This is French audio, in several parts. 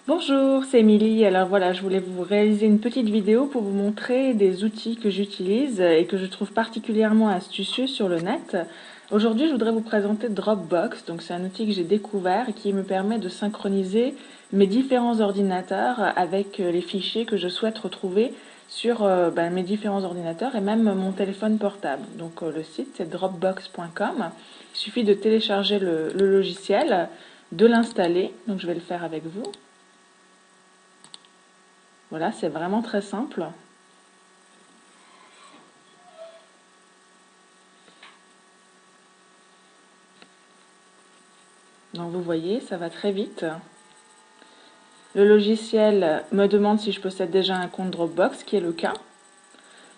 Bonjour, c'est Émilie. Alors voilà, je voulais vous réaliser une petite vidéo pour vous montrer des outils que j'utilise et que je trouve particulièrement astucieux sur le net. Aujourd'hui, je voudrais vous présenter Dropbox. Donc c'est un outil que j'ai découvert et qui me permet de synchroniser mes différents ordinateurs avec les fichiers que je souhaite retrouver sur mes différents ordinateurs et même mon téléphone portable. Donc le site c'est dropbox.com. Il suffit de télécharger le logiciel, de l'installer. Donc je vais le faire avec vous. Voilà, c'est vraiment très simple. Donc vous voyez, ça va très vite. Le logiciel me demande si je possède déjà un compte Dropbox, ce qui est le cas.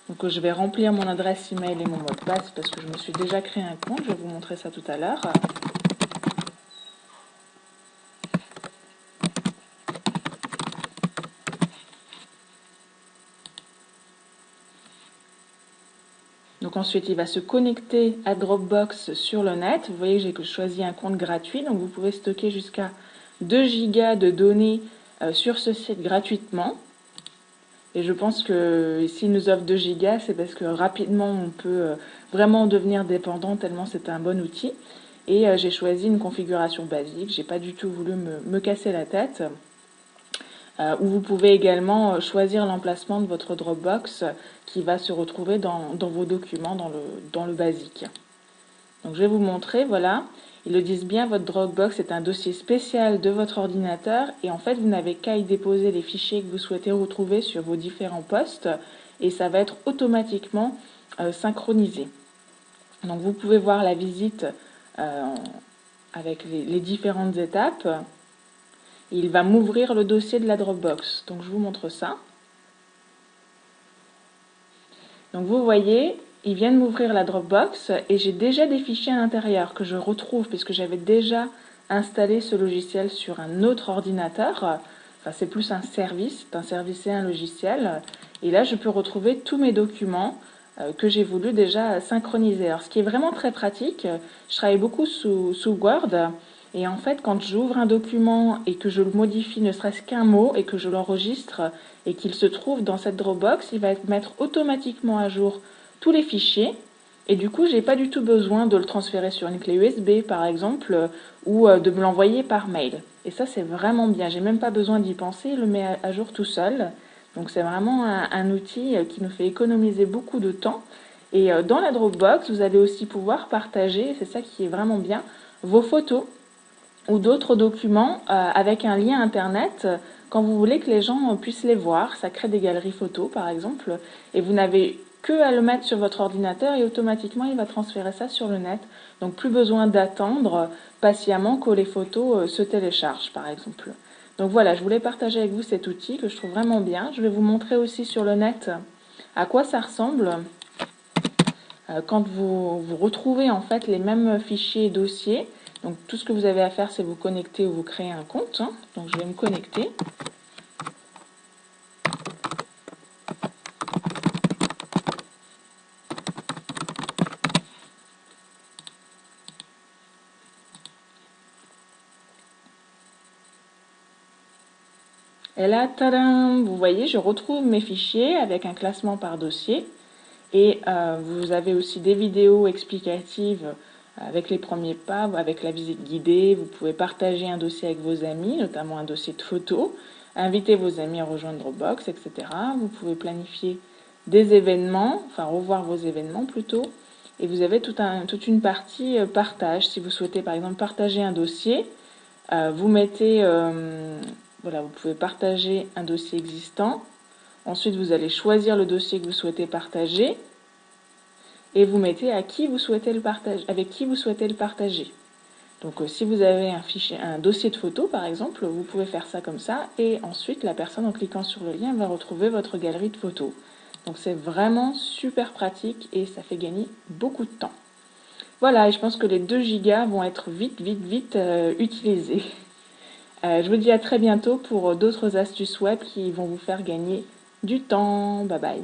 Donc je vais remplir mon adresse email et mon mot de passe parce que je me suis déjà créé un compte. Je vais vous montrer ça tout à l'heure. Donc ensuite, il va se connecter à Dropbox sur le net. Vous voyez que j'ai choisi un compte gratuit. Donc vous pouvez stocker jusqu'à 2 gigas de données sur ce site gratuitement. Et je pense que s'il nous offre 2 gigas, c'est parce que rapidement on peut vraiment devenir dépendant tellement c'est un bon outil. Et j'ai choisi une configuration basique. J'ai pas du tout voulu me casser la tête. Où vous pouvez également choisir l'emplacement de votre Dropbox qui va se retrouver dans vos documents, dans le basique. Donc je vais vous montrer, voilà, ils le disent bien, votre Dropbox est un dossier spécial de votre ordinateur et en fait vous n'avez qu'à y déposer les fichiers que vous souhaitez retrouver sur vos différents postes et ça va être automatiquement synchronisé. Donc vous pouvez voir la visite avec les différentes étapes. Il va m'ouvrir le dossier de la Dropbox. Donc je vous montre ça. Donc vous voyez, il vient de m'ouvrir la Dropbox et j'ai déjà des fichiers à l'intérieur que je retrouve puisque j'avais déjà installé ce logiciel sur un autre ordinateur. Enfin, c'est plus un service et un logiciel. Et là, je peux retrouver tous mes documents que j'ai voulu déjà synchroniser. Alors, ce qui est vraiment très pratique, je travaille beaucoup sous Word. Et en fait, quand j'ouvre un document et que je le modifie ne serait-ce qu'un mot et que je l'enregistre et qu'il se trouve dans cette Dropbox, il va mettre automatiquement à jour tous les fichiers. Et du coup, j'ai pas du tout besoin de le transférer sur une clé USB, par exemple, ou de me l'envoyer par mail. Et ça, c'est vraiment bien. J'ai même pas besoin d'y penser. Il le met à jour tout seul. Donc, c'est vraiment un outil qui nous fait économiser beaucoup de temps. Et dans la Dropbox, vous allez aussi pouvoir partager, c'est ça qui est vraiment bien, vos photos ou d'autres documents avec un lien internet quand vous voulez que les gens puissent les voir. Ça crée des galeries photos par exemple et vous n'avez que à le mettre sur votre ordinateur et automatiquement il va transférer ça sur le net. Donc plus besoin d'attendre patiemment que les photos se téléchargent par exemple. Donc voilà, je voulais partager avec vous cet outil que je trouve vraiment bien. Je vais vous montrer aussi sur le net à quoi ça ressemble quand vous retrouvez en fait les mêmes fichiers et dossiers. Donc tout ce que vous avez à faire, c'est vous connecter ou vous créer un compte. Donc je vais me connecter. Et là, tadam, vous voyez, je retrouve mes fichiers avec un classement par dossier. Et vous avez aussi des vidéos explicatives avec les premiers pas, avec la visite guidée. Vous pouvez partager un dossier avec vos amis, notamment un dossier de photos, inviter vos amis à rejoindre Dropbox, etc. Vous pouvez planifier des événements, enfin revoir vos événements plutôt. Et vous avez toute une partie partage. Si vous souhaitez par exemple partager un dossier, vous mettez, voilà, vous pouvez partager un dossier existant. Ensuite, vous allez choisir le dossier que vous souhaitez partager et vous mettez à qui vous souhaitez le partager, avec qui vous souhaitez le partager. Donc, si vous avez un dossier de photos, par exemple, vous pouvez faire ça comme ça et ensuite, la personne, en cliquant sur le lien, va retrouver votre galerie de photos. Donc, c'est vraiment super pratique et ça fait gagner beaucoup de temps. Voilà, et je pense que les 2 gigas vont être vite utilisés. Je vous dis à très bientôt pour d'autres astuces web qui vont vous faire gagner du temps. Bye bye.